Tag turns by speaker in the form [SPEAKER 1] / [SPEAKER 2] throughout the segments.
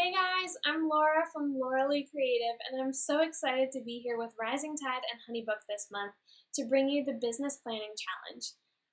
[SPEAKER 1] Hey guys, I'm Laura from Laura Lee Creative, and I'm so excited to be here with Rising Tide and Honeybook this month to bring you the Business Planning Challenge.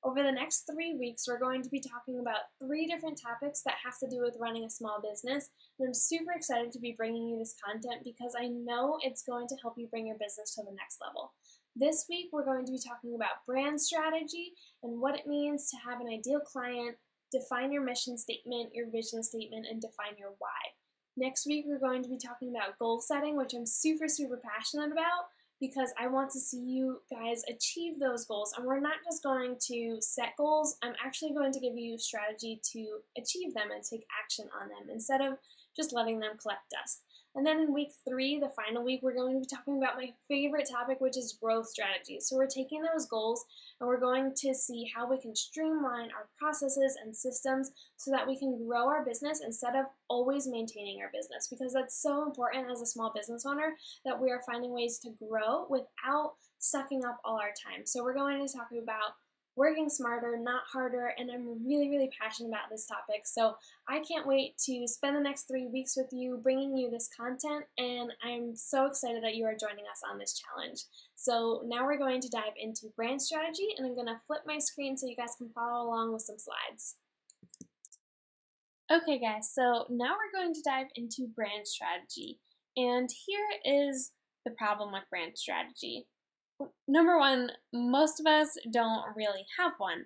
[SPEAKER 1] Over the next 3 weeks, we're going to be talking about 3 different topics that have to do with running a small business, and I'm super excited to be bringing you this content because I know it's going to help you bring your business to the next level. This week, we're going to be talking about brand strategy and what it means to have an ideal client, define your mission statement, your vision statement, and define your why. Next week, we're going to be talking about goal setting, which I'm super passionate about because I want to see you guys achieve those goals. And we're not just going to set goals, I'm actually going to give you strategy to achieve them and take action on them instead of just letting them collect dust. And then in week 3, the final week, we're going to be talking about my favorite topic, which is growth strategies. So we're taking those goals and we're going to see how we can streamline our processes and systems so that we can grow our business instead of always maintaining our business, because that's so important as a small business owner that we are finding ways to grow without sucking up all our time. So we're going to talk about working smarter, not harder, and I'm really passionate about this topic. So I can't wait to spend the next 3 weeks with you, bringing you this content, and I'm so excited that you are joining us on this challenge. So now we're going to dive into brand strategy, and I'm going to flip my screen so you guys can follow along with some slides. Okay guys, so now we're going to dive into brand strategy, and here is the problem with brand strategy. Number 1, most of us don't really have one.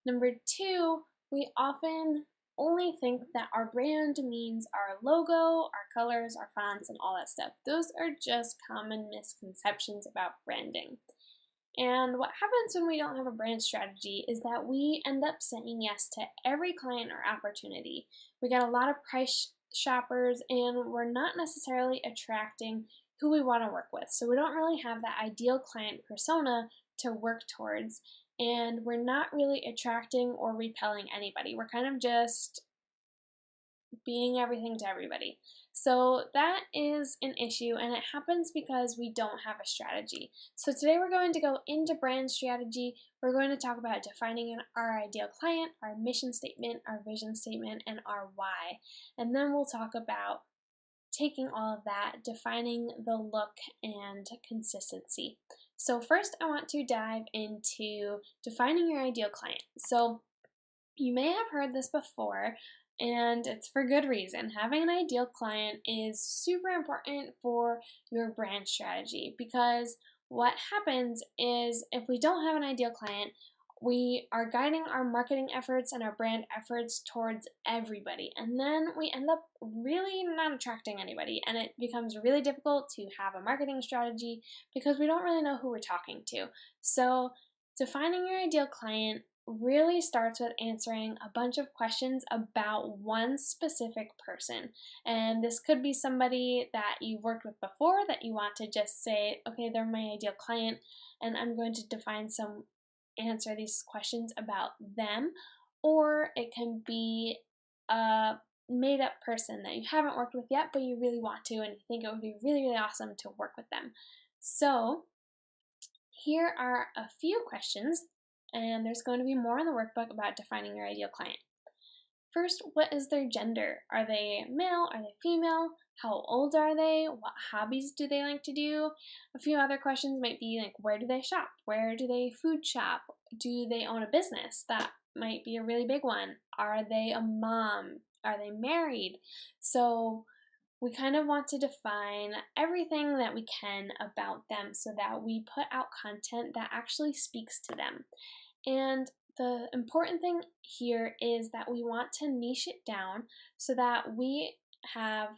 [SPEAKER 1] Number 2, we often only think that our brand means our logo, our colors, our fonts, and all that stuff. Those are just common misconceptions about branding. And what happens when we don't have a brand strategy is that we end up saying yes to every client or opportunity. We get a lot of price shoppers, and we're not necessarily attracting who we want to work with. So we don't really have that ideal client persona to work towards, and we're not really attracting or repelling anybody. We're kind of just being everything to everybody. So that is an issue, and it happens because we don't have a strategy. So today we're going to go into brand strategy. We're going to talk about defining our ideal client, our mission statement, our vision statement, and our why. And then we'll talk about taking all of that, defining the look and consistency. So first I want to dive into defining your ideal client. So you may have heard this before, and it's for good reason. Having an ideal client is super important for your brand strategy, because what happens is if we don't have an ideal client, we are guiding our marketing efforts and our brand efforts towards everybody, and then we end up really not attracting anybody, and it becomes really difficult to have a marketing strategy because we don't really know who we're talking to. So defining your ideal client really starts with answering a bunch of questions about one specific person. And this could be somebody that you've worked with before that you want to just say, okay, they're my ideal client, and I'm going to answer these questions about them. Or it can be a made up person that you haven't worked with yet, but you really want to, and you think it would be really awesome to work with them. So here are a few questions, and there's going to be more in the workbook about defining your ideal client. First, what is their gender? Are they male? Are they female? How old are they? What hobbies do they like to do? A few other questions might be like, where do they shop? Where do they food shop? Do they own a business? That might be a really big one. Are they a mom? Are they married? So we kind of want to define everything that we can about them so that we put out content that actually speaks to them. And the important thing here is that we want to niche it down so that we have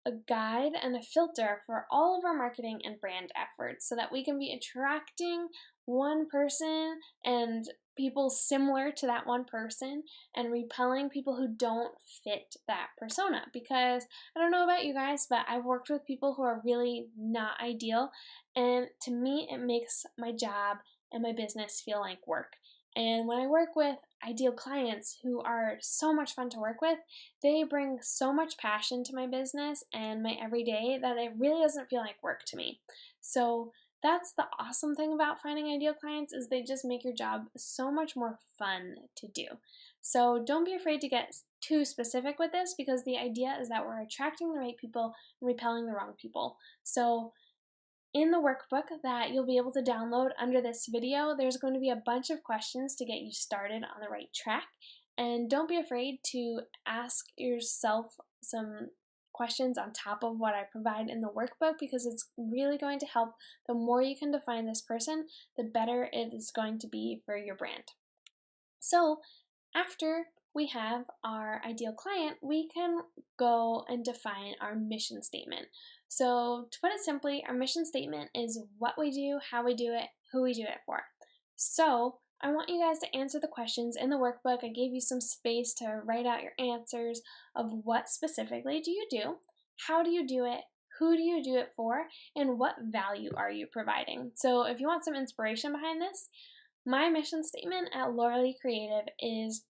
[SPEAKER 1] a guide and a filter for all of our marketing and brand efforts so that we can be attracting one person and people similar to that one person and repelling people who don't fit that persona. Because I don't know about you guys, but I've worked with people who are really not ideal, and to me it makes my job and my business feel like work. And when I work with ideal clients who are so much fun to work with, they bring so much passion to my business and my everyday that it really doesn't feel like work to me. So that's the awesome thing about finding ideal clients, is they just make your job so much more fun to do. So don't be afraid to get too specific with this, because the idea is that we're attracting the right people and repelling the wrong people. So in the workbook that you'll be able to download under this video, there's going to be a bunch of questions to get you started on the right track. And don't be afraid to ask yourself some questions on top of what I provide in the workbook, because it's really going to help. The more you can define this person, the better it is going to be for your brand. So after we have our ideal client, we can go and define our mission statement. So to put it simply, our mission statement is what we do, how we do it, who we do it for. So I want you guys to answer the questions in the workbook. I gave you some space to write out your answers of what specifically do you do, how do you do it, who do you do it for, and what value are you providing. So if you want some inspiration behind this, my mission statement at Laura Lee Creative is: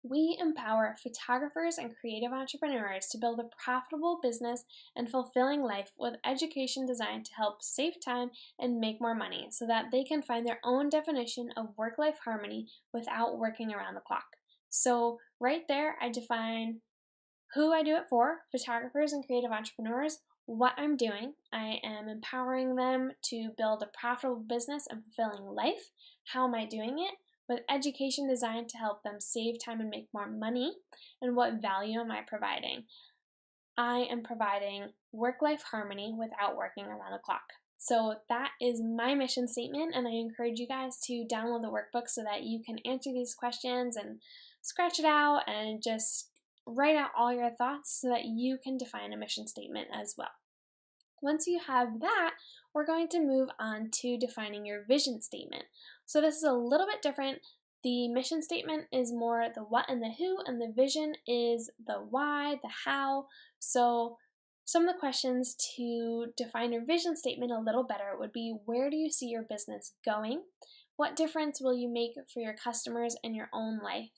[SPEAKER 1] we empower photographers and creative entrepreneurs to build a profitable business and fulfilling life with education designed to help save time and make more money, so that they can find their own definition of work-life harmony without working around the clock. So right there, I define who I do it for, photographers and creative entrepreneurs, what I'm doing. I am empowering them to build a profitable business and fulfilling life. How am I doing it? With education designed to help them save time and make more money. And what value am I providing? I am providing work-life harmony without working around the clock. So that is my mission statement, and I encourage you guys to download the workbook so that you can answer these questions and scratch it out and just write out all your thoughts so that you can define a mission statement as well. Once you have that, we're going to move on to defining your vision statement. So this is a little bit different. The mission statement is more the what and the who, and the vision is the why, the how. So some of the questions to define your vision statement a little better would be: where do you see your business going? What difference will you make for your customers and your own life?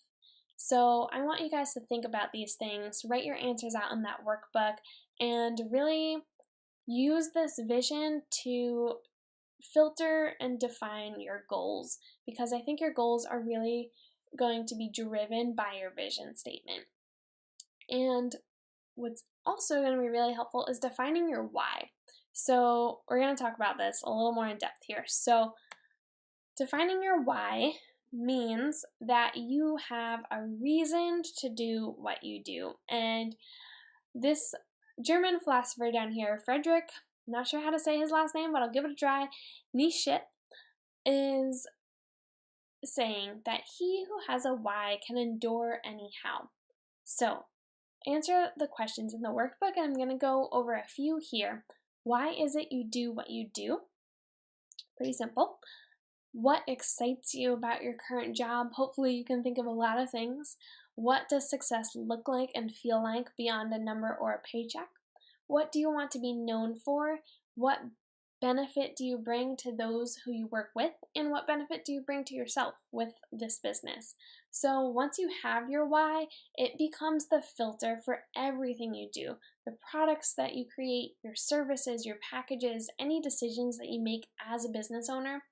[SPEAKER 1] So I want you guys to think about these things, write your answers out in that workbook, and really use this vision to filter and define your goals, because I think your goals are really going to be driven by your vision statement. And what's also going to be really helpful is defining your why. So we're going to talk about this a little more in depth here. So defining your why means that you have a reason to do what you do. And this German philosopher down here, Friedrich, I'm not sure how to say his last name, but I'll give it a try, Nietzsche, is saying that he who has a why can endure anyhow. So answer the questions in the workbook, and I'm going to go over a few here. Why is it you do what you do? Pretty simple. What excites you about your current job? Hopefully you can think of a lot of things. What does success look like and feel like beyond a number or a paycheck? What do you want to be known for? What benefit do you bring to those who you work with? And what benefit do you bring to yourself with this business? So once you have your why, it becomes the filter for everything you do. The products that you create, your services, your packages, any decisions that you make as a business owner.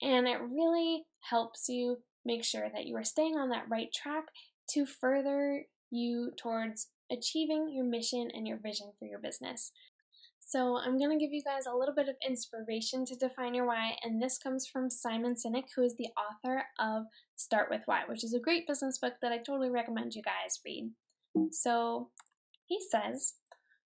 [SPEAKER 1] And it really helps you make sure that you are staying on that right track to further you towards achieving your mission and your vision for your business. So I'm going to give you guys a little bit of inspiration to define your why, and this comes from Simon Sinek, who is the author of Start With Why, which is a great business book that I totally recommend you guys read. So he says,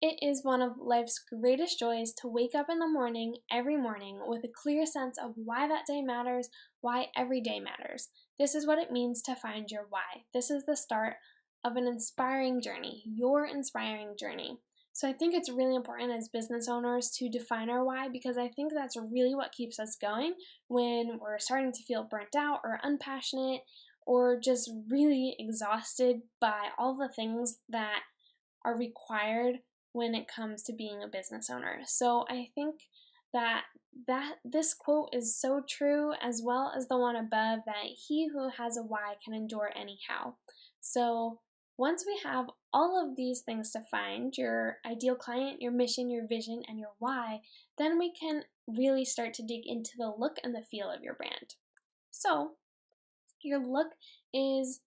[SPEAKER 1] it is one of life's greatest joys to wake up in the morning, every morning, with a clear sense of why that day matters, why every day matters. This is what it means to find your why. This is the start of an inspiring journey, your inspiring journey. So I think it's really important as business owners to define our why, because I think that's really what keeps us going when we're starting to feel burnt out or unpassionate or just really exhausted by all the things that are required when it comes to being a business owner. So I think that this quote is so true, as well as the one above, that he who has a why can endure anyhow. So once we have all of these things defined, your ideal client, your mission, your vision, and your why, then we can really start to dig into the look and the feel of your brand. So your look is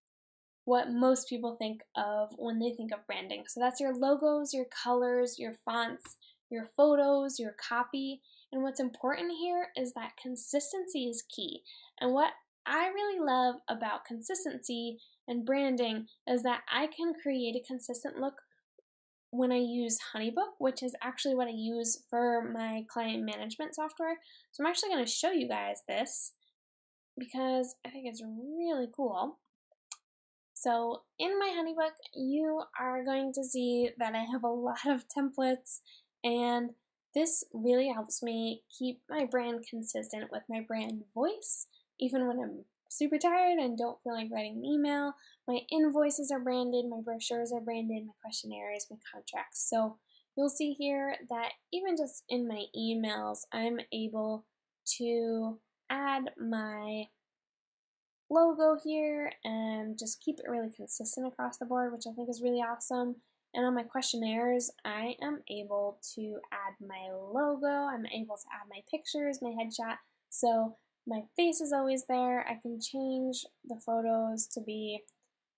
[SPEAKER 1] what most people think of when they think of branding. So that's your logos, your colors, your fonts, your photos, your copy. And what's important here is that consistency is key. And what I really love about consistency and branding is that I can create a consistent look when I use HoneyBook, which is actually what I use for my client management software. So I'm actually going to show you guys this because I think it's really cool. So in my HoneyBook, you are going to see that I have a lot of templates, and this really helps me keep my brand consistent with my brand voice. Even when I'm super tired and don't feel like writing an email, my invoices are branded, my brochures are branded, my questionnaires, my contracts. So you'll see here that even just in my emails, I'm able to add my logo here and just keep it really consistent across the board, which I think is really awesome. And on my questionnaires, I am able to add my logo, I'm able to add my pictures, my headshot, so my face is always there. I can change the photos to be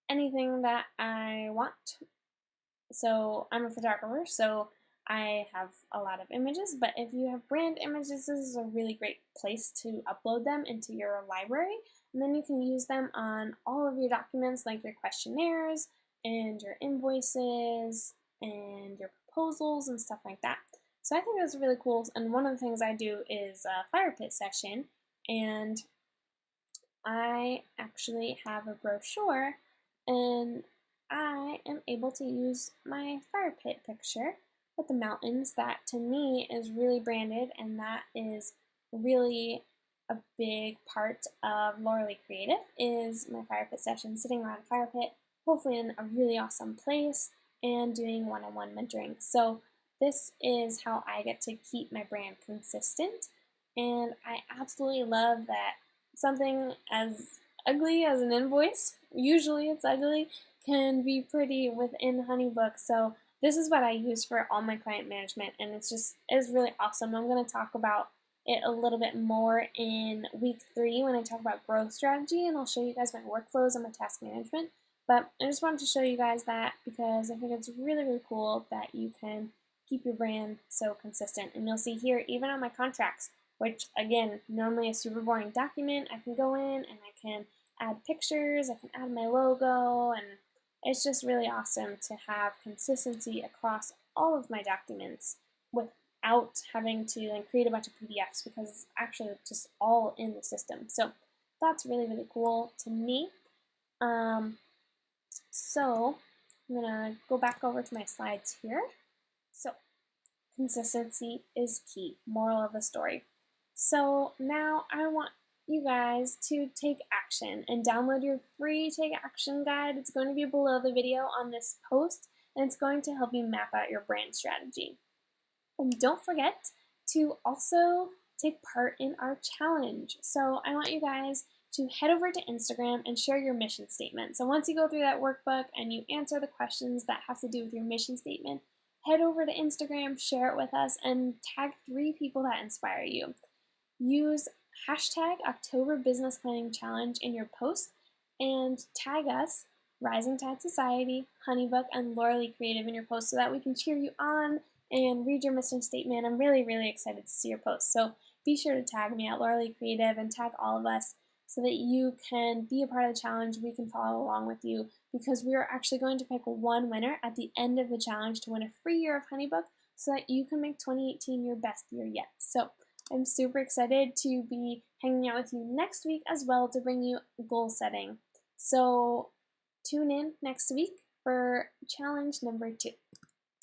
[SPEAKER 1] anything that I want. So I'm a photographer, so I have a lot of images, but if you have brand images, this is a really great place to upload them into your library, and then you can use them on all of your documents like your questionnaires and your invoices and your proposals and stuff like that. So I think that's really cool, and one of the things I do is a fire pit session, and I actually have a brochure, and I am able to use my fire pit picture with the mountains. That to me is really branded, and that is really a big part of Lauralee Creative is my fire pit session, sitting around a fire pit, hopefully in a really awesome place, and doing one-on-one mentoring. So this is how I get to keep my brand consistent, and I absolutely love that something as ugly as an invoice, usually it's ugly, can be pretty within HoneyBook. So this is what I use for all my client management, and it's really awesome. I'm going to talk about it a little bit more in week 3 when I talk about growth strategy, and I'll show you guys my workflows and my task management. But I just wanted to show you guys that because I think it's really, really cool that you can keep your brand so consistent. And you'll see here, even on my contracts, which again, normally a super boring document, I can go in and I can add pictures, I can add my logo, and it's just really awesome to have consistency across all of my documents without having to create a bunch of PDFs because it's actually just all in the system. So that's really, really cool to me. So I'm gonna go back over to my slides here. So consistency is key, moral of the story. So now I want you guys to take action and download your free Take Action Guide. It's going to be below the video on this post, and it's going to help you map out your brand strategy. And don't forget to also take part in our challenge. So I want you guys to head over to Instagram and share your mission statement. So once you go through that workbook and you answer the questions that have to do with your mission statement, head over to Instagram, share it with us, and tag 3 people that inspire you. Use hashtag October Business Planning Challenge in your post and tag us, Rising Tide Society, HoneyBook, and Lauralee Creative in your post so that we can cheer you on and read your mission statement. I'm really, really excited to see your post. So be sure to tag me at Lauralee Creative and tag all of us so that you can be a part of the challenge. We can follow along with you because we are actually going to pick one winner at the end of the challenge to win a free year of HoneyBook so that you can make 2018 your best year yet. So I'm super excited to be hanging out with you next week as well to bring you goal setting. So tune in next week for challenge number 2.